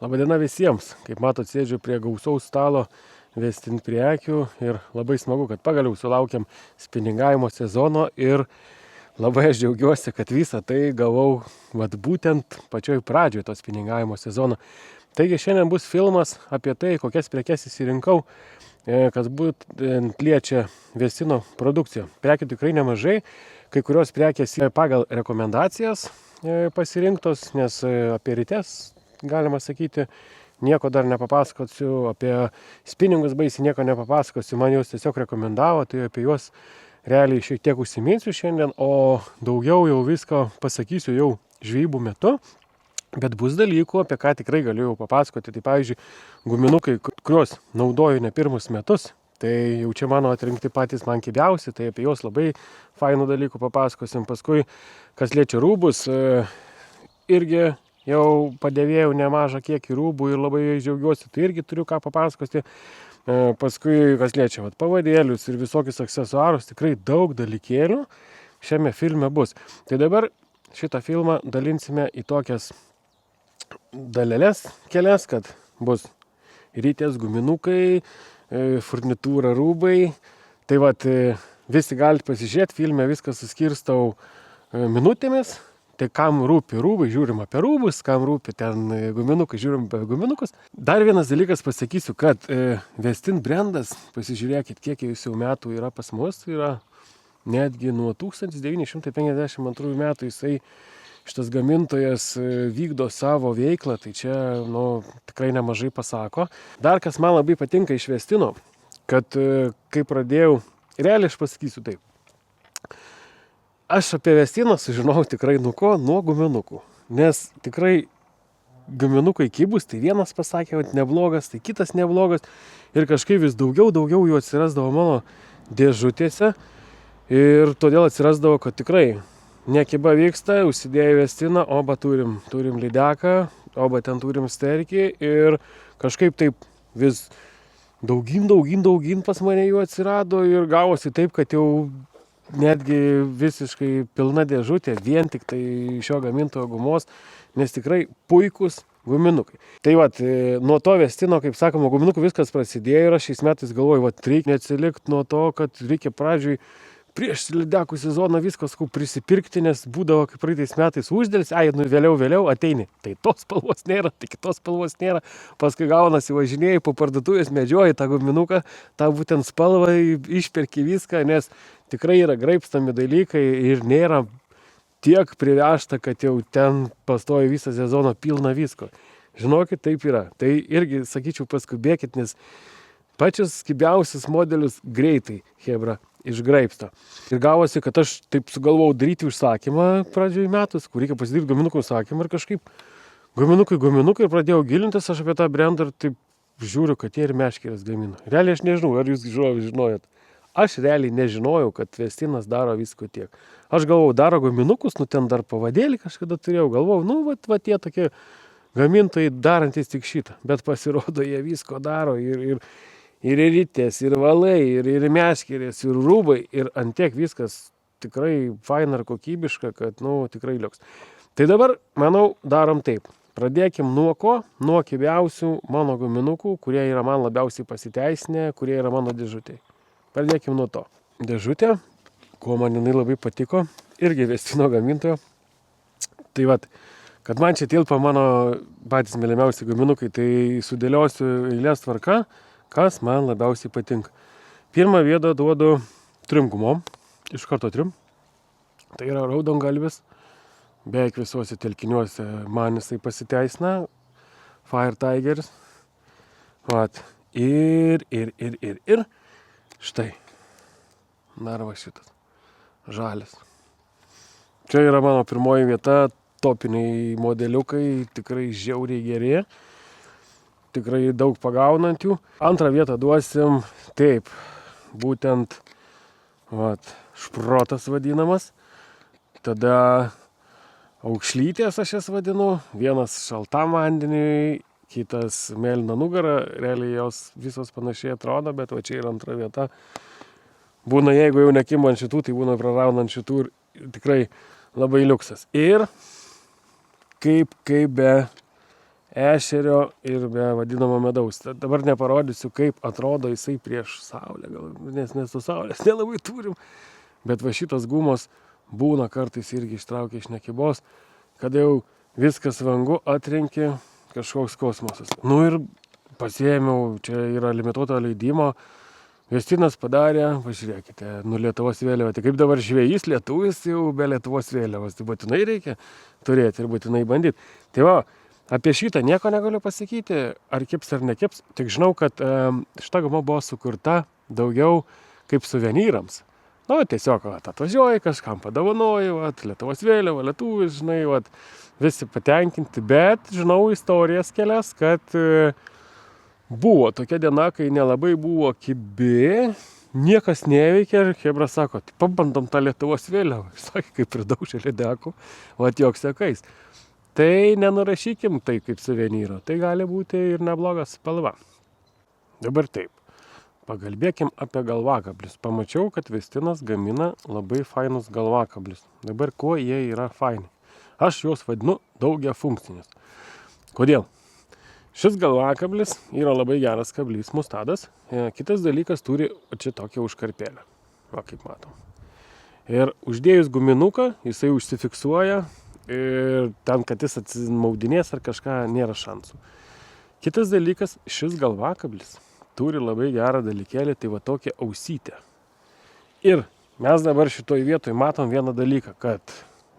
Labadiena visiems. Kaip matot, sėdžiu prie gausaus stalo Vestin prekių ir labai smagu, kad pagaliau sulaukėm spiningavimo sezono ir labai aš džiaugiuosi, kad visą tai gavau būtent pačioj pradžioj to spiningavimo sezono. Taigi šiandien bus filmas apie tai, kokias prekes įsirinkau, kas būtent liečia Vestino produkciją. Prekių tikrai nemažai, kai kurios prekės pagal rekomendacijas pasirinktos, nes apie rites, galima sakyti, nieko dar nepapasakosiu, apie spiningus baisiai nieko nepapasakosiu, man juos tiesiog rekomendavo, tai apie juos realiai šiek tiek užsiminsiu šiandien, o daugiau jau visko pasakysiu jau žvejybų metu, bet bus dalykų, apie ką tikrai galiu papasakoti. Tai pavyzdžiui, guminukai, kuriuos naudoju ne pirmus metus, tai jau čia mano atrinkti patys man kibiausi, tai apie juos labai fainų dalykų papasakosim. Paskui, kas liečia rūbus, irgi jau padėvėjau nemažą kiekį rūbų ir labai džiaugiuosi, tai irgi turiu ką papasakoti. Paskui, kas liečia pavadėlius ir visokius aksesuarus, tikrai daug dalykėlių šiame filme bus. Tai dabar šitą filmą dalinsime į tokias dalelės kelias, kad bus rytės, guminukai, furnitūra, rūbai. Tai visi galite pasižiūrėti, filme viską suskirstau minutėmis. Tai kam rūpi rūbai, žiūrim apie rūbus, kam rūpi ten guminukai, žiūrim apie guminukus. Dar vienas dalykas pasakysiu, kad Vestin brandas, pasižiūrėkit, kiek jis jau metų yra pas mus, yra netgi nuo 1952 metų jisai, šitas gamintojas, vykdo savo veiklą, tai čia tikrai nemažai pasako. Dar kas man labai patinka iš Vestino, kad kai pradėjau, realiai aš pasakysiu taip. Aš apie Vestiną sužinojau tikrai nuo guminukų, nes tikrai guminukai kibus, tai vienas pasakė, kad neblogas, tai kitas neblogas ir kažkaip vis daugiau jų atsirasdavo mano dėžutėse ir todėl atsirasdavo, kad tikrai nekiba vyksta, užsidėjau Vestiną, oba turim lydeką, oba ten turim sterkį ir kažkaip taip vis daugin pas mane jų atsirado ir gavosi taip, kad jau netgi visiškai pilna dėžutė vien tik tai šio gamintojo gumos, nes tikrai puikus guminukai. Tai nuo to Vestino, kaip sakoma, guminukų viskas prasidėjo ir aš šiais metais galvoju, reikia neatsilikti nuo to, kad reikia pradžioj prieš lydekų sezoną viskas prisipirkti, nes būdavo, kaip praeitais metais uždėlis, vėliau ateini. Tai tos spalvos nėra, tai kitos spalvos nėra. Paskui gaunasi važinėjai po parduotuvės, medžioji tą guminuką, tą būtent spalvą, išperki viską, nes tikrai yra graibstami dalykai ir nėra tiek privežta, kad jau ten pastoja visą sezoną pilna visko. Žinokit, taip yra. Tai irgi, sakyčiau, paskubėkit, nes pačius kibiausius modelius greitai chebra išgraibsto. Ir gavosi, kad aš taip sugalvojau daryti užsakymą pradžioj metus, kur reikia pasidaryti guminukų užsakymą ir kažkaip guminukai ir pradėjau gilintis aš apie tą brandą ir taip žiūriu, kad jie ir meškerės gamino. Realiai aš nežinau, ar jūs žinojot. Aš realiai nežinojau, kad Vestinas daro visko tiek. Aš galvojau, daro guminukus, ten dar pavadėlį kažkada turėjau, galvojau, tie tokie gamintojai darantys tik šitą, bet pasirodo, jie visko daro ir rytės, ir valai, ir meškerės, ir rūbai, ir antiek viskas tikrai faina ir kokybiška, kad tikrai liuks. Tai dabar, manau, darom taip. Pradėkim nuo ko? Nuo kibiausių mano guminukų, kurie yra man labiausiai pasiteisinę, kurie yra mano dėžutėje. Pradėkim nuo to. Dėžutė, kuo man jinai labai patiko, irgi Vestino gamintojo. Tai kad man čia tilpa mano patys mylimiausi guminukai, tai sudėliosiu eilės tvarka, kas man labiausiai patinka. Pirmą vietą duodu trim gumom, iš karto trim. Tai yra raudongalvis, beveik visuose telkiniuose man jisai pasiteisina, Fire Tigers. Ir štai, dar šitas, žalias. Čia yra mano pirmoji vieta, topiniai modeliukai, tikrai žiauriai geri. Tikrai daug pagaunant jų. Antrą vietą duosim taip, būtent šprotas vadinamas. Tada aukšlytės aš jas vadinu. Vienas šaltam vandeniui, kitas mėlyna nugara. Realiai jos visos panašiai atrodo, bet čia yra antra vieta. Būna, jeigu jau nekimant šitų, tai būna praraunant šitų ir tikrai labai liuksas. Ir kaip be ešerio ir be vadinamo medaus. Dabar neparodysiu, kaip atrodo jisai prieš saulę, gal, nes su saulės nelabai turim, bet va šitos gumos būna kartais irgi ištraukia iš nekibos, kada jau viskas vangu atrenki kažkoks kosmosas. Nu ir pasiėmiau, čia yra limituoto leidimo, Justinas padarė, pažiūrėkite, Lietuvos vėliava. Tai kaip dabar žvejys lietuvis jau be Lietuvos vėliavos, tai būtinai reikia turėti ir būtinai bandyti. Tai va, apie šitą nieko negaliu pasakyti, ar kips ar nekips, tik žinau, kad šita guma buvo sukurta daugiau kaip suvenyrams. Nu, tiesiog atvažiuoji, kažkam padovanoji, Lietuvos vėliava, lietuvis, žinai, visi patenkinti, bet žinau istorijas kelias, kad buvo tokia diena, kai nelabai buvo kibi, niekas neveikė ir Hebra sako, tai pabandom tą Lietuvos vėliavą. Sakė, kaip pridaužė lydekų, joks sekais. Tai nenurašykim tai kaip suvenyro, tai gali būti ir neblogas spalva. Dabar taip, pagalbėkim apie galvakablius. Pamačiau, kad Vestinas gamina labai fainus galvakablius. Dabar kuo jie yra faini? Aš juos vadinu daugiafunkcinius. Kodėl? Šis galvakablis yra labai geras kablys, mustadas. Kitas dalykas turi čia tokią užkarpėlę, va kaip matom. Ir uždėjus guminuką, jisai užsifiksuoja ir ten, kad jis atsimaudinės ar kažką, nėra šansų. Kitas dalykas, šis galvakablis turi labai gerą dalykėlį, tai va tokią ausytę. Ir mes dabar šitoj vietoj matom vieną dalyką, kad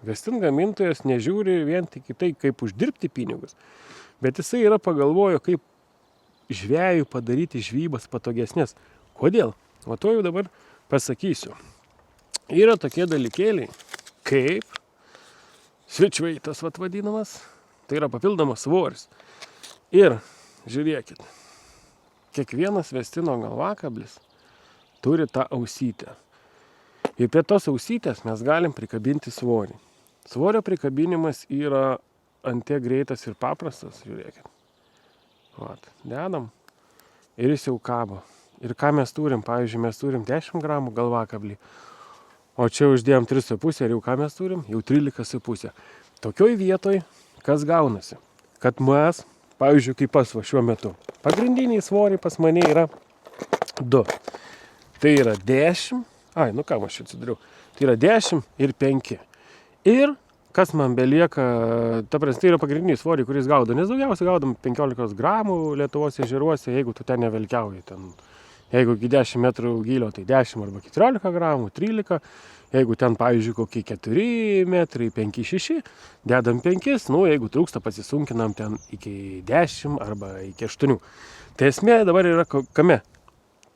Vestin gamintojas nežiūri vien tik į tai, kaip uždirbti pinigus, bet jisai yra pagalvojo, kaip žvejui padaryti žvybas patogesnės. Kodėl? O to jau dabar pasakysiu. Yra tokie dalykėliai, kaip switch weightas vadinamas, tai yra papildomas svoris. Ir žiūrėkit, kiekvienas Vestino galvakablis turi tą ausytę. Ir prie tos ausytės mes galim prikabinti svorį. Svorio prikabinimas yra ant greitas ir paprastas, žiūrėkit. Dedam ir jis jau kabo. Ir ką mes turim? Pavyzdžiui, mes turim 10 gramų galvakablį, o čia uždėjom 3,5 ir jau ką mes turim? Jau 13,5. Tokioj vietoj, kas gaunasi? Kad mes, pavyzdžiui, kaip pas va šiuo metu, pagrindiniai svoriai pas mane yra 2. Tai yra 10, ką aš čia atsidariau, tai yra 10 ir 5. Ir kas man belieka, ta prasme, tai yra pagrindiniai svoriai, kuris gaudo, nes daugiausiai gaudom 15 gramų Lietuvos ežeruose, jeigu tu ten nevelkiauji. Jeigu iki 10 metrų gylio, tai 10 arba 14 gramų, 13. Jeigu ten, pavyzdžiui, kokie 4 metrai, 5-6, dedam 5, jeigu trūksta, pasisunkinam ten iki 10 arba iki 8. Tai esmė dabar yra kame?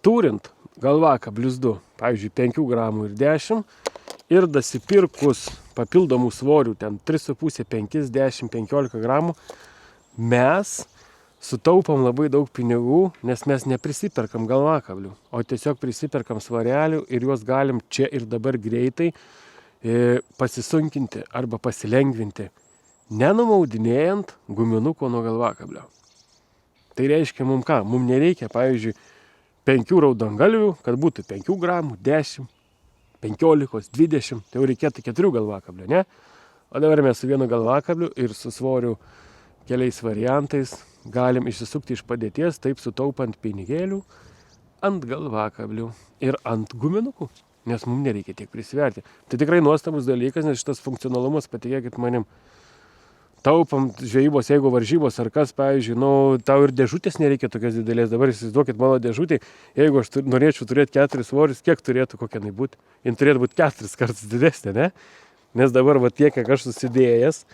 Turint galvakablius 2, pavyzdžiui, 5 gramų ir 10, ir dasipirkus papildomų svorių, ten 3,5, 5, 10, 15 gramų, mes sutaupam labai daug pinigų, nes mes neprisiperkam galvakablių, o tiesiog prisiperkam svarelių ir juos galim čia ir dabar greitai pasisunkinti arba pasilengvinti, nenumaudinėjant guminuko nuo galvakablio. Tai reiškia mums ką? Mums nereikia, pavyzdžiui, 5 raudongalvių, kad būtų 5 gramų, 10, 15, 20, tai jau reikėtų 4 galvakablių, ne? O dabar mes su vienu galvakabliu ir su svoriu keliais variantais galim išsisukti iš padėties, taip sutaupant pinigėlių ant galvakablių ir ant guminukų, nes mums nereikia tiek prisiverti. Tai tikrai nuostabus dalykas, nes šitas funkcionalumas, patikėkit manim, taupam žvejybos, jeigu varžybos ar kas, pavyzdžiui, tau ir dėžutės nereikia tokios didelės. Dabar įsivaizduokit mano dėžutį, jeigu aš norėčiau turėti 4 svorius, kiek turėtų kokia būti? Jin turėtų būti 4 kartus didesnė, ne? Nes dabar tiek, kiek aš susidėjęs,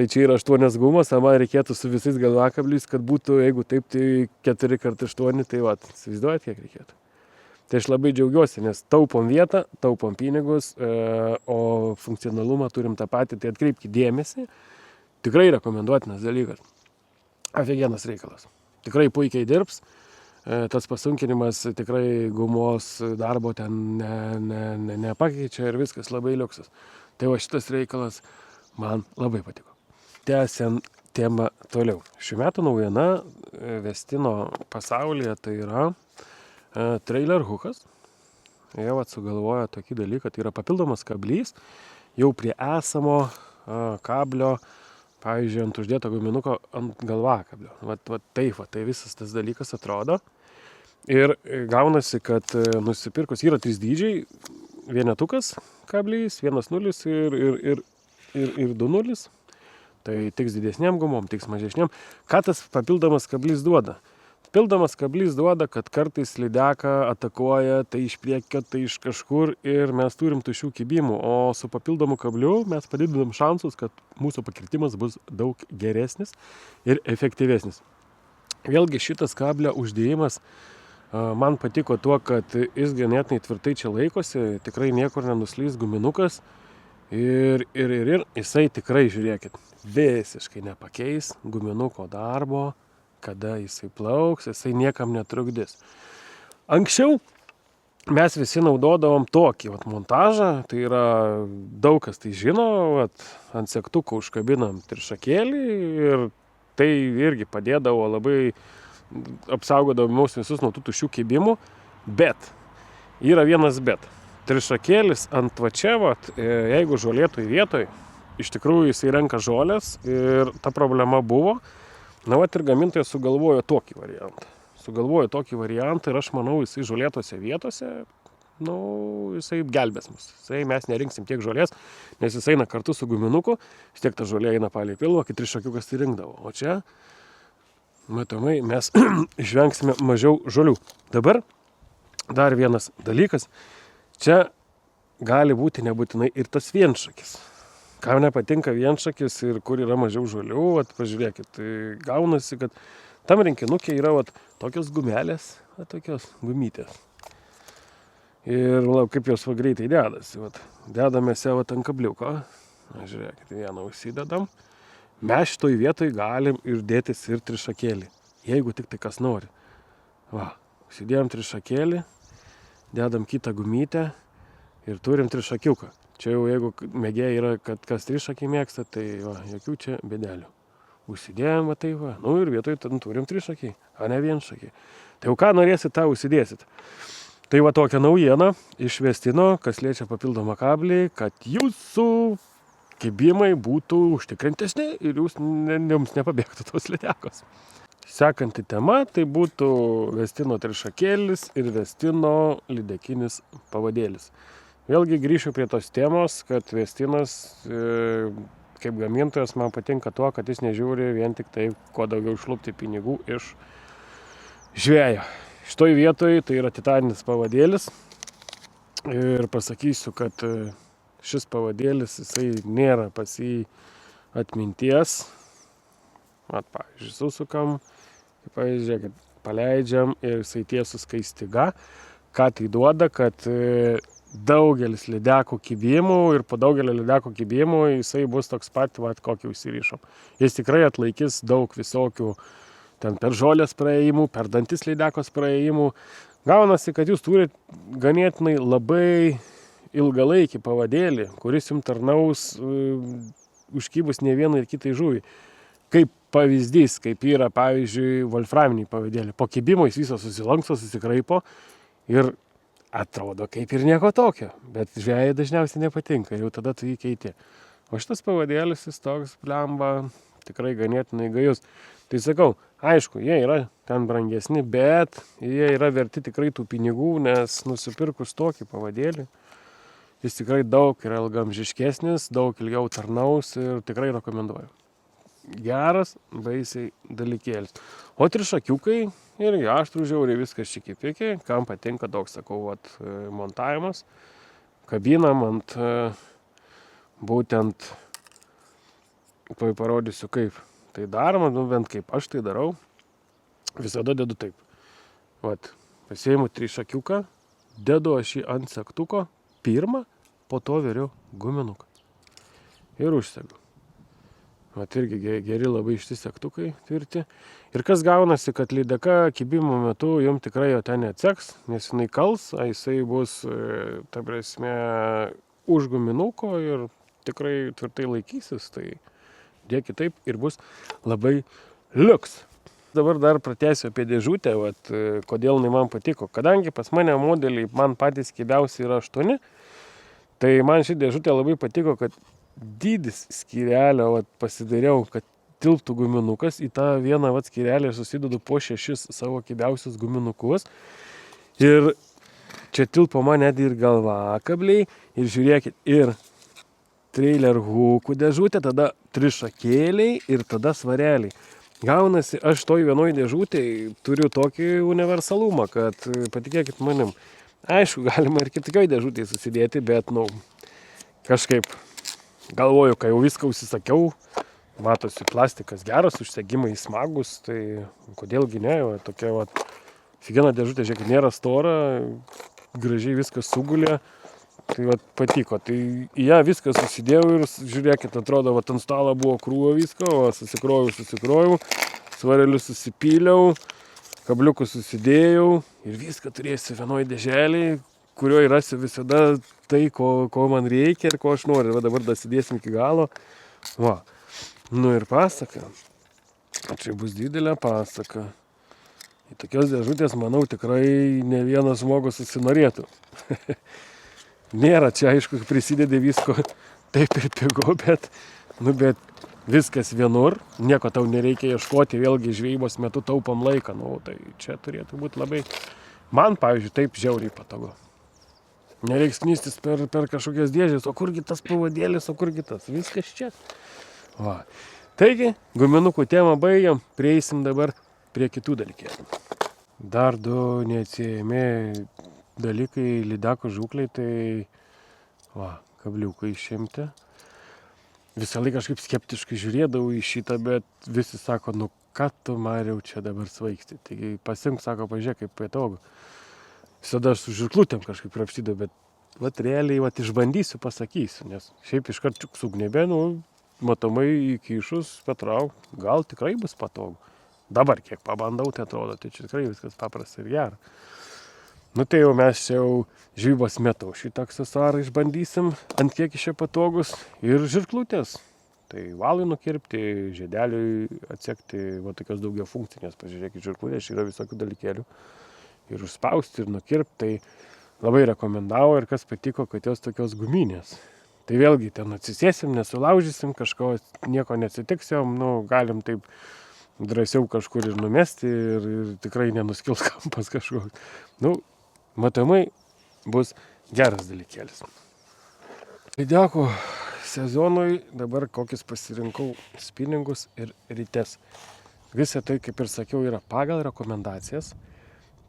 tai čia yra 8 gumos, o man reikėtų su visais galvakabliais, kad būtų, jeigu taip, tai 4x8, tai įsivaizduojat, kiek reikėtų. Tai aš labai džiaugiuosi, nes taupom vietą, taupom pinigus, o funkcionalumą turim tą patį, tai atkreipkite dėmesį. Tikrai rekomenduotinas dalykas. Aфиgenas reikalas. Tikrai puikiai dirbs. Tas pasunkinimas tikrai gumos darbo ten nepakeičia ir viskas labai liuksas. Tai va šitas reikalas man labai patiko. Tęsiant temą toliau. Šių metų naujiena Vestino pasaulyje tai yra trailer hookas. Jie sugalvoja tokį dalyką, tai yra papildomas kablys jau prie esamo kablio. pavyzdžiui, ant uždėto guminuko ant galvakablio. Tai visas tas dalykas atrodo. Ir gaunasi, kad nusipirkus yra 3 dydžiai, vienetukas kablys, 1.0 ir 2.0. Tai tiks didesniam gumom, tiks mažesniam. Ką tas papildomas kablys duoda? Papildomas kablys duoda, kad kartais lydeką atakuoja tai iš priekio, tai iš kažkur ir mes turim tuščių kibimų, o su papildomu kabliu mes padidinam šansus, kad mūsų pakirtimas bus daug geresnis ir efektyvesnis. Vėlgi šitas kablio uždėjimas man patiko tuo, kad jis ganėtinai tvirtai čia laikosi, tikrai niekur nenuslys guminukas ir jisai tikrai, žiūrėkit, visiškai nepakeis guminuko darbo, kada jisai plauks, jisai niekam netrukdys. Anksčiau mes visi naudodavom tokį montažą, tai yra daug kas tai žino, ant segtuko užkabinam trišakėlį ir tai irgi padėdavo labai, apsaugodavo mus visus nuo tų tuščių kibimų, bet yra vienas bet. Trišakėlis ant va čia, jeigu žolėtoj vietoj, iš tikrųjų jisai renka žolės ir ta problema buvo. Ir gamintojas sugalvojo tokį variantą ir aš manau, jisai žolėtose vietose, jisai gelbės mus. Mes nerinksim tiek žolės, nes jis eina kartu su guminuku, vis tiek ta žolė eina palei pilvą, kai trišakiukas tai rinkdavo. O čia, matomai, mes išvengsime mažiau žolių. Dabar dar vienas dalykas, čia gali būti nebūtinai ir tas vienšakis. Kam nepatinka vienšakis ir kur yra mažiau žolių, pažiūrėkit, tai gaunasi, kad tam rinkinukė yra tokios gumelės, tokios gumytės. Ir kaip jos greitai dedasi, dedame savo ant kabliuko, žiūrėkit, vieną užsidedam, mes šitoj vietoj galim ir dėtis ir trišakėlį, jeigu tik tai kas nori. Užsidėjom trišakėlį, dedam kitą gumytę ir turim trišakiuką. Čia jau jeigu mėgėjai yra, kad kas trišakį mėgsta, tai jokių čia bėdelių. Užsidėjom, ir vietoj turim trišakį, o ne vienšakį. Tai jau ką norėsit, tą užsidėsit. Tai tokia naujiena iš Vestino, kas liečia papildomą kablį, kad jūsų kibimai būtų užtikrintesni ir jums nepabėgtų tos lydekos. Sekanti tema, tai būtų Vestino trišakėlis ir Vestino lydekinis pavadėlis. Vėlgi grįšiu prie tos temos, kad Vestinas kaip gamintojas man patinka tuo, kad jis nežiūri vien tik tai, kuo daugiau išlupti pinigų iš žvejo. Šitoj vietoj tai yra titaninis pavadėlis ir pasakysiu, kad šis pavadėlis, jisai nėra pas jį atminties. Pavyzdžiui, susukam, pavyzdžiui, kad paleidžiam ir jisai tiesus kai styga. Ką tai duoda, kad daugelis lydekų kibimų ir po daugelio lydekų kibimų jisai bus toks pat, kokį užsirišom. Jis tikrai atlaikys daug visokių ten per žolės praėjimų, per dantis lydekos praėjimų. Gaunasi, kad jūs turite ganėtinai labai ilgalaikį pavadėlį, kuris jums tarnaus užkibus ne vienai ir kitai žuvį. Kaip pavyzdys, kaip yra, pavyzdžiui, wolframiniai pavadėlį. Po kibimo jis visas susilanksto, susikraipo ir atrodo kaip ir nieko tokio, bet žvejai dažniausiai nepatinka, jau tada tu jį keiti. O šitas pavadėlis, jis toks blemba, tikrai ganėtinai gajus. Tai sakau, aišku, jie yra ten brangesni, bet jie yra verti tikrai tų pinigų, nes nusipirkus tokį pavadėlį, jis tikrai daug yra ilgamžiškesnis, daug ilgiau tarnaus ir tikrai rekomenduoju. Geras, baisiai dalykėlis. O trišakiukai irgi aštrų žiauriai viskas čiki-piki, kam patinka toks, sakau, montavimas. Kabinam ant būtent, parodysiu kaip tai daroma, bent kaip aš tai darau, visada dedu taip. Pasiimu trišakiuką, dedu aš jį ant segtuko pirmą, po to veriu guminuką. Ir užsegu. Irgi geri labai išti segtukai tvirti. Ir kas gaunasi, kad lydeka kibimo metu jums tikrai jo ten neatseks, nes jinai kals, jisai bus, ta prasme, už guminuko ir tikrai tvirtai laikysis, tai dėkit taip ir bus labai liuks. Dabar dar pratęsiu apie dėžutę, kodėl jinai man patiko. Kadangi pas mane modeliai man patys kibiausi yra 8, tai man ši dėžutė labai patiko, kad dydis skyrelio, vat, pasidariau, kad tilptų guminukas, į tą vieną vat, skyrelį susidedu po 6 savo kibiausius guminukus. Ir čia tilpo man net ir galvakabliai, ir žiūrėkit, ir trailer hukų dėžutė, tada trišakėliai ir tada svareliai. Gaunasi, aš toj vienoj dėžutėj turiu tokį universalumą, kad patikėkit manim. Aišku, galima ir kitokioj dėžutėj susidėti, bet, kažkaip galvoju, kai jau viską užsisakiau, matosi plastikas geras, užsegimai smagus, tai kodėlgi ne, tokia figena dėžutė, žiūrėkit, nėra stora, gražiai viskas sugulė. Tai patiko, tai į ją viską susidėjau ir žiūrėkit, atrodo, ant stalo buvo krūvo visko, susikroviau, svarelius susipyliau, kabliukus susidėjau ir viską turėsiu vienoj dėželėj, kurioje rasiu visada tai, ko man reikia ir ko aš noriu. Dabar dasidėsim iki galo. Ir pasaka. Čia bus didelė pasaka. Į tokios dėžutės, manau, tikrai ne vienas žmogus susinorėtų. Nėra čia, aišku, prisidedi visko taip ir pigu, bet viskas vienur, nieko tau nereikia ieškoti, vėlgi žvejybos metu taupam laiką, tai čia turėtų būti labai, man, pavyzdžiui, taip žiauriai patogu. Nereiks knystis per kažkokias dėžės, o kurgi tas pavadėlis, o kurgi tas, viskas čia. Taigi, guminukų temą baigiam, prieisim dabar prie kitų dalykėlių. Dar du neatsiejami dalykai lydekų žūklei, tai kabliukai išimti. Visą laiką kažkaip skeptiškai žiūrėdavau į šitą, bet visi sako, ką tu, Mariau, čia dabar svaigsti. Taigi pasink, sako, pažiūrėk, kaip patogu. Visada aš su žirklutėm kažkaip krapštydavau, bet realiai išbandysiu, pasakysiu, nes šiaip iškart sugnebė, matomai įkišus, patrauk, gal tikrai bus patogu. Dabar kiek pabandau, tai atrodo, tai čia tikrai viskas paprasta ir gera. Tai jau mes žvejybos metu šitą aksesuarą išbandysim, ant kiek iš čia patogus, ir žirklutės. Tai valui nukirpti, žiedeliui atsekti, tokios daugia funkcinės, pažiūrėkit, žirklutės, yra visokių dalykėlių. Ir užspausti, ir nukirpti, tai labai rekomendavo, ir kas patiko, kad jos tokios guminės. Tai vėlgi ten atsisėsim, nesulaužysim, kažko nieko neatsitiksim, galim taip drąsiau kažkur ir numesti, ir tikrai nenuskils kampas kažkoks. Matomai bus geras dalykėlis. Lydekų sezonui dabar kokius pasirinkau spiningus ir rytes. Visa tai, kaip ir sakiau, yra pagal rekomendacijas.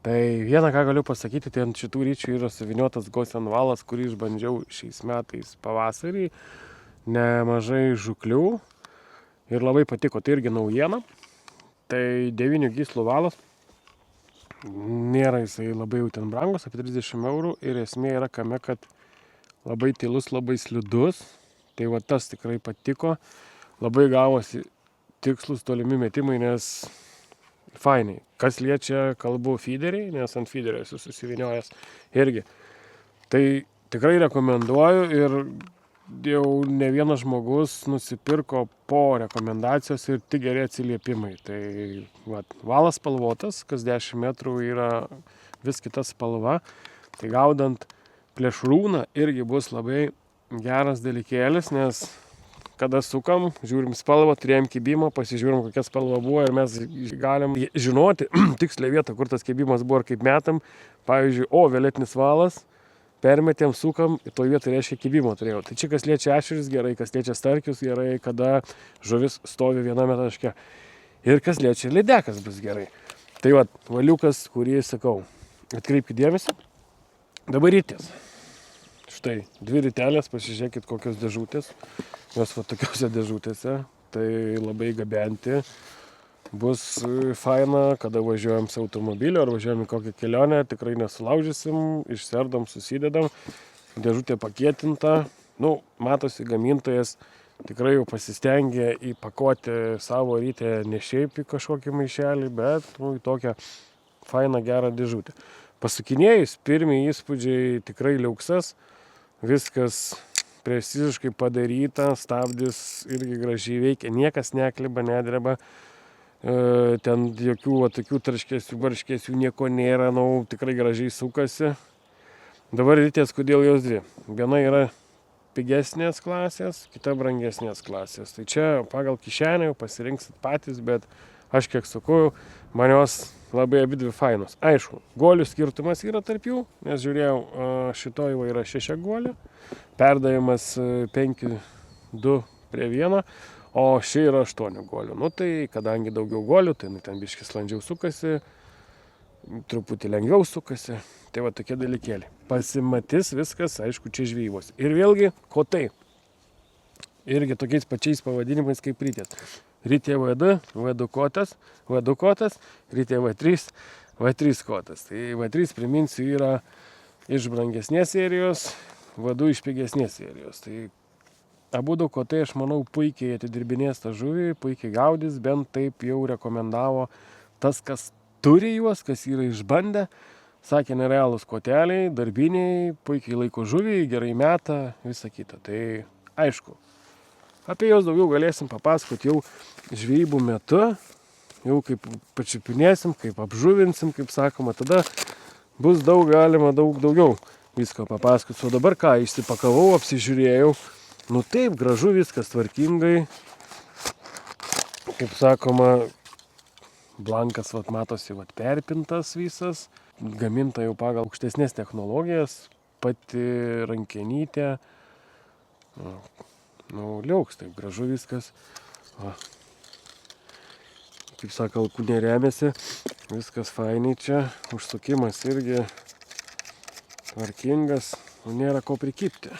Tai vieną, ką galiu pasakyti, tai ant šitų ryčių yra suviniotas Gosen valas, kurį išbandžiau šiais metais pavasarį. Nemažai žuklių ir labai patiko, tai irgi naujiena. Tai 9 gyslų valas. Nėra jisai labai jau ten brangus, apie 30 eurų, ir esmė yra kame, kad labai tylus, labai slidus. Tai tas tikrai patiko. Labai gavosi tikslus tolimi metimai, nes fainiai. Kas liečia, kalbu feederiai, nes ant feederio esu susiviniojęs irgi. Tai tikrai rekomenduoju, ir jau ne vienas žmogus nusipirko po rekomendacijos ir tik geri atsiliepimai. Tai valas spalvotas, kas 10 metrų yra vis kita spalva. Tai gaudant plėšrūną irgi bus labai geras dalykėlis, nes kada sukam, žiūrim spalvą, turėjom kibimą, pasižiūrim, kokia spalva buvo, ir mes galim žinoti tikslią vietą, kur tas kibimas buvo ir kaip metam. Pavyzdžiui, violetinis valas, permetėm, sukam, to vietą reiškia kibimo turėjau. Tai čia kas liečia ešerius gerai, kas liečia starkius gerai, kada žuvis stovi viename taške. Ir kas liečia lydekas bus gerai. Tai valiukas, kurį sakau, atkreipkite dėmesį. Dabar rytis. Štai, 2 rytelės, pasižiūrėkit kokios dėžutės. Jos tokiose dėžutėse, tai labai gabenti. Bus faina, kada važiuojam su automobiliu ar važiuojam į kokią kelionę, tikrai nesulaužysim, išserdam, susidedam, dėžutė pakietinta. Matosi, gamintojas tikrai jau pasistengė įpakuoti savo rytę ne šiaip į kažkokį maišelį, bet į tokią fainą gerą dėžutę. Pasukinėjus, pirmi įspūdžiai tikrai liuksas, viskas preciziškai padaryta, stabdis irgi gražiai veikia, niekas nekliba, nedreba. Ten jokių tokių tarškėsių, barškėsių nieko nėra, tikrai gražiai sukasi. Dabar rytės, kodėl jos dvi. Viena yra pigesnės klasės, kita brangesnės klasės. Tai čia pagal kišenę jau pasirinksit patys, bet aš kiek sakau, man jos labai abidvi fainos. Aišku, guolių skirtumas yra tarp jų, nes žiūrėjau, šitoj yra 6 guolių, perdavimas 5-2 prie 1, o ši yra 8 guolių. Nu tai, kadangi daugiau guolių, tai ten biškis landžiau sukasi, truputį lengviau sukasi. Tai va tokie dalykėliai. Pasimatys viskas, aišku, čia žvejybos. Ir vėlgi, kotai. Irgi tokiais pačiais pavadinimais kaip rytės. Rytė V2, V2 kotas, V2 kotas, rytė V3, V3 kotas. Tai V3, priminsiu, yra iš brangesnės serijos, V2 iš pigesnės serijos. Tai abudu kotai, aš manau, puikiai atidirbinės tą žuvį, puikiai gaudys, bent taip jau rekomendavo tas, kas turi juos, kas yra išbandę. Sakė, nerealūs koteliai, darbiniai, puikiai laiko žuvį, gerai meta, visa kita. Tai aišku, apie juos daugiau galėsim papasakoti jau žvejybų metu, jau kaip pačiupinėsim, kaip apžuvinsim, kaip sakoma, tada bus galima daug daugiau visko papasakoti. O dabar ką, išsipakavau, apsižiūrėjau, nu taip, gražu viskas, tvarkingai, kaip sakoma, blankas, vat, matosi, vat, perpintas visas, gaminta jau pagal aukštesnės technologijas, pati rankenytė, nu, liauks, taip, gražu viskas, va. Kaip sako, alkūnė remiasi, viskas fainiai čia, užsukimas irgi tvarkingas, nu, nėra ko prikipti.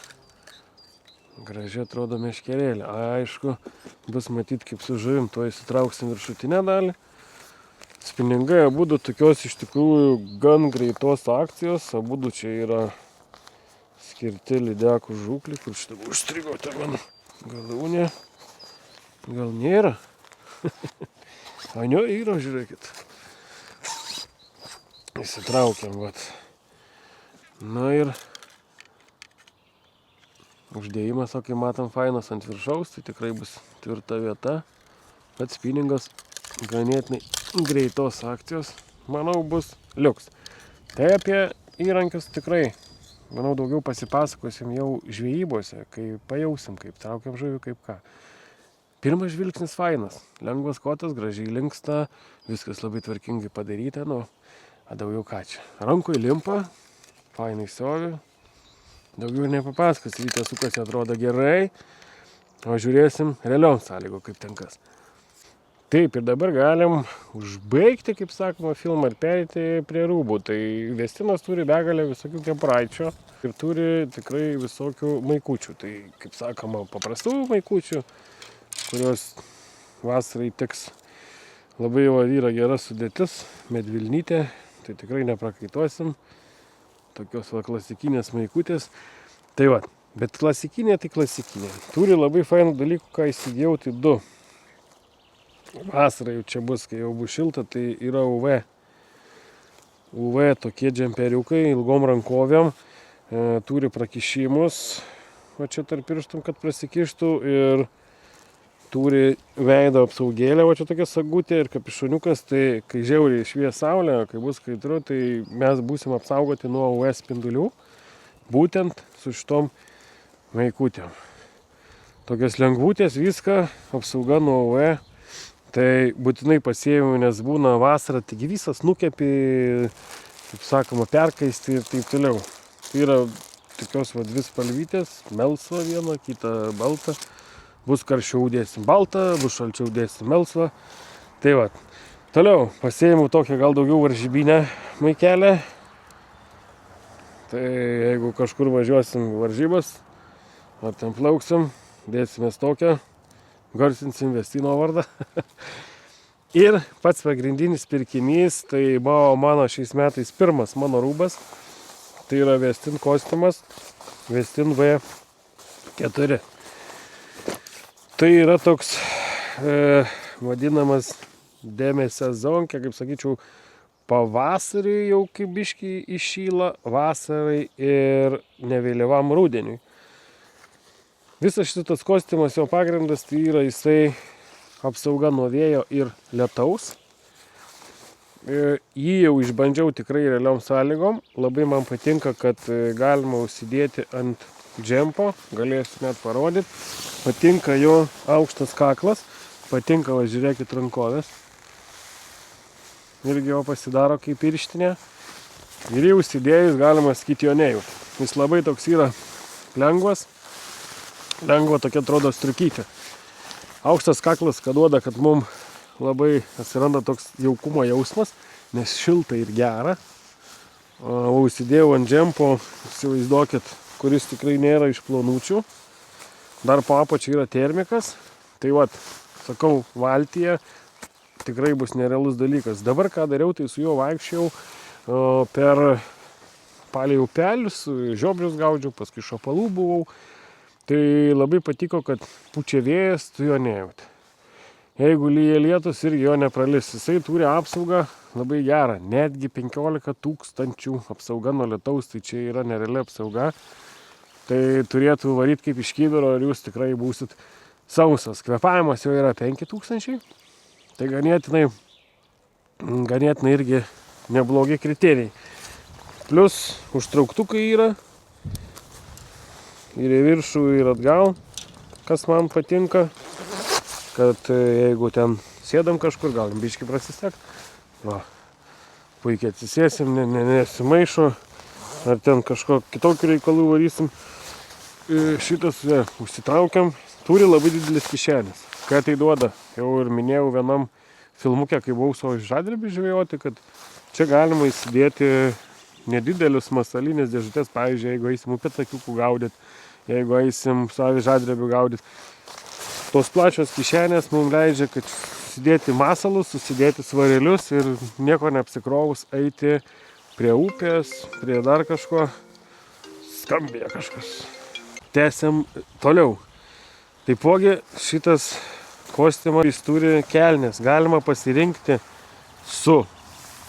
Gražiai atrodo meškerėlė, aišku, bus matyti kaip su žuvim, to įsitrauksim viršutinę dalį. Spiningai abudu tokios iš tikrųjų gan greitos akcijos, abudu čia yra skirti lydekų žūklį, kur šitą užstrigo ta mano galūnė. Gal nėra? Anio yra, žiūrėkit. Įsitraukiam, vat. Na ir uždėjimas, o kai matom fainas ant viršaus, tai tikrai bus tvirta vieta. Bet spiningas ganėtinai greitos akcijos, manau, bus liuks. Tai apie įrankius tikrai, manau, daugiau pasipasakosim jau žvejybose, kai pajausim, kaip traukiam žuvį, kaip ką. Pirmas žvilgsnis fainas, lengvas kotas, gražiai linksta, viskas labai tvarkingai padaryta, nu, daugiau ką čia. Rankoj limpa, fainai siovi, daugiau ir nepapasakos, rytas sukasi atrodo gerai, o žiūrėsim realiom sąlygom, kaip ten kas. Taip, ir dabar galim užbaigti, kaip sakoma, filmą ir perėti prie rūbų. Tai Vestinas turi begalę visokių kepuraičių ir turi tikrai visokių maikučių. Tai, kaip sakoma, paprastų maikučių, kurios vasarai tiks. Labai jau yra gera sudėtis, medvilnytė, tai tikrai neprakaituosim. Tokios va klasikinės maikutės. Tai va, bet klasikinė tai klasikinė. Turi labai fainų dalykų, ką įsigijau, tai 2. Vasarą jau čia bus, kai jau bus šilta, tai yra UV. UV tokie džemperiukai, ilgom rankovėm, turi prakišimus, va čia tarp pirštum, kad prasikištų, ir turi veido apsaugėlę, va čia tokia sagutė ir kapišoniukas, tai kai žiauriai švies saulė, kai bus skaidru, tai mes būsim apsaugoti nuo UV spindulių, būtent su šitom maikutėm. Tokios lengvutės, viską, apsauga nuo UV. Tai būtinai pasiėmiau, nes būna vasara, taigi visas nukepi, kaip sakoma, perkaisti ir taip toliau. Tai yra tokios va 2 spalvytės, melsva viena, kita balta. Bus karščiau dėsim baltą, bus šalčiau dėsim melsvą. Tai va, toliau pasiėmiau tokią gal daugiau varžybinę maikelę. Tai jeigu kažkur važiuosim varžybas, ar ten plauksim, dėsimės tokią. Garsinsim Vestino vardą. Ir pats pagrindinis pirkinys, tai buvo mano šiais metais pirmas mano rūbas. Tai yra Vestin kostiumas, Vestin V4. Tai yra toks vadinamas demisezonke, kaip sakyčiau, pavasarį jau kaip biškį įšyla, vasarai ir nevėlyvam rudeniui. Visas šitas kostiumas, jo pagrindas, tai yra jisai apsauga nuo vėjo ir lietaus. Jį jau išbandžiau tikrai realiom sąlygom. Labai man patinka, kad galima užsidėti ant džempo, galėsiu net parodyti. Patinka jo aukštas kaklas, patinka, va, žiūrėkit, rankovės. Irgi jo pasidaro kaip pirštinė. Ir jau užsidėjus galima sakyti jo nejūt. Jis labai toks yra lengvas, lengva tokia atrodo striukytė. Aukštas kaklas, kad duoda, kad mums labai atsiranda toks jaukumo jausmas, nes šilta ir gera. O užsidėjau ant džempo, įsivaizduokit, kuris tikrai nėra iš plonučių. Dar po apačiu yra termikas. Tai vat, sakau, valtyje tikrai bus nerealus dalykas. Dabar ką dariau, tai su juo vaikščiau per palei upelius, žiobrius gaudžiau, paskui šapalų buvau. Tai labai patiko, kad pučia vėjas, tu jo nejauti. Jeigu lyja lietus, irgi jo nepralis. Jisai turi apsaugą labai gerą. Netgi 15 000 apsauga nuo lietaus, tai čia yra nereali apsauga. Tai turėtų varyti kaip iš kibiro ir jūs tikrai būsit sausas. Kvepavimas jo yra 5000. Tai ganėtinai irgi neblogi kriterijai. Plius užtrauktukai yra. Ir į viršų, ir atgal. Kas man patinka. Kad jeigu ten sėdam kažkur, galim biškį prasisekt. Va, puikiai atsisėsim, nesimaišo. Ar ten kažko kitokių reikalų varysim. Šitas užsitraukiam. Turi labai didelis kišenis. Ką tai duoda? Jau ir minėjau vienam filmuke, kai buvau savo žadrebį žvejoti, kad čia galima įsidėti nedidelius masalinės dėžutės. Pavyzdžiui, jeigu eisim upėtakiukų gaudyt, jeigu eisim savo žadrebių gaudyt. Tos plačios kišenės mums leidžia, kad susidėti masalus, susidėti svarelius ir nieko neapsikrovus eiti prie upės, prie dar kažko. Skambėjo kažkas. Tęsiam toliau. Taipogi šitas kostiumas turi kelnes. Galima pasirinkti su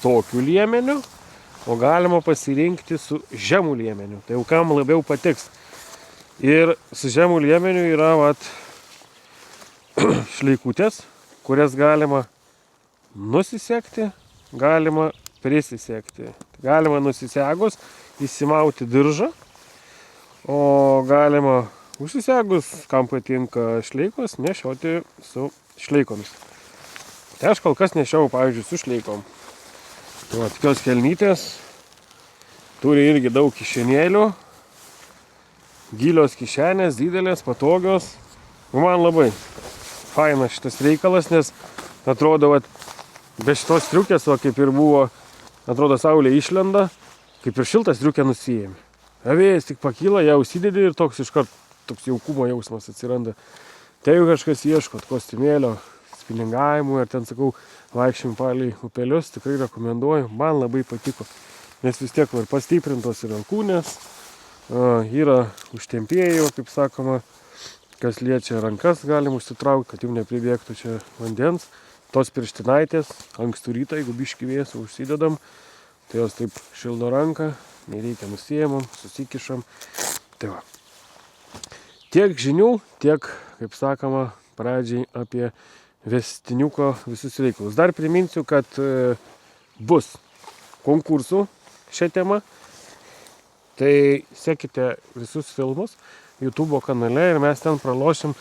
tokiu liemeniu, o galima pasirinkti su žemu liemeniu. Tai jau kam labiau patiks. Ir su žemu liemeniu yra šleikutės, kurias galima nusisekti, galima prisisekti. Galima nusisegus įsimauti diržą, o galima užsisegus, kam patinka šleikos, nešioti su šleikomis. Tai aš kol kas nešiau, pavyzdžiui, su šleikom. Tai tokios kelnytės turi irgi daug kišenėlių, gilios kišenės, didelės, patogios. Man labai fainas šitas reikalas, nes atrodo, be šitos striukės, kaip ir buvo, atrodo, saulė išlenda, kaip ir šiltą striukę nusijėmė. Vėjas tik pakyla, ją užsidedi ir toks iškart toks jaukumo jausmas atsiranda. Tai jau kažkas ieškot kostiumėlio, spiningavimų ir ten, sakau, vaikščiam palei upelius, tikrai rekomenduoju, man labai patiko. Nes vis tiek var pastiprintos ir alkūnės, yra užtempėjų, kaip sakoma. Kas liečia rankas, galim užsitraukti, kad jau nepribėgtų čia vandens. Tos pirštinaitės, ankstų rytą, jeigu biškį vėsų užsidedam, tai jos taip šildo ranką, nereikia nusiėmam, susikišam. Tai va. Tiek žinių, tiek, kaip sakoma, pradžiai apie vestiniuko visus reikalus. Dar priminsiu, kad bus konkursų šią temą. Tai sekite visus filmus YouTube kanale ir mes ten pralošim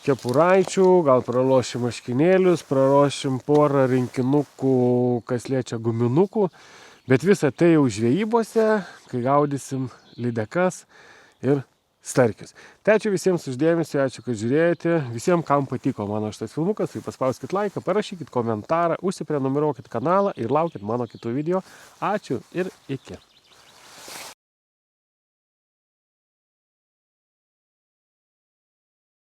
kepuraičių, gal pralošim marškinėlius, pralošim porą rinkinukų, kas liečia guminukų, bet visą tai jau žvejybose, kai gaudysim lydekas ir starkius. Tai ačiū visiems už dėmesį, ačiū, kad žiūrėjote. Visiems, kam patiko mano šitas filmukas, tai paspauskit laiką, parašykit komentarą, užsiprenumeruokit kanalą ir laukit mano kitų video. Ačiū ir iki.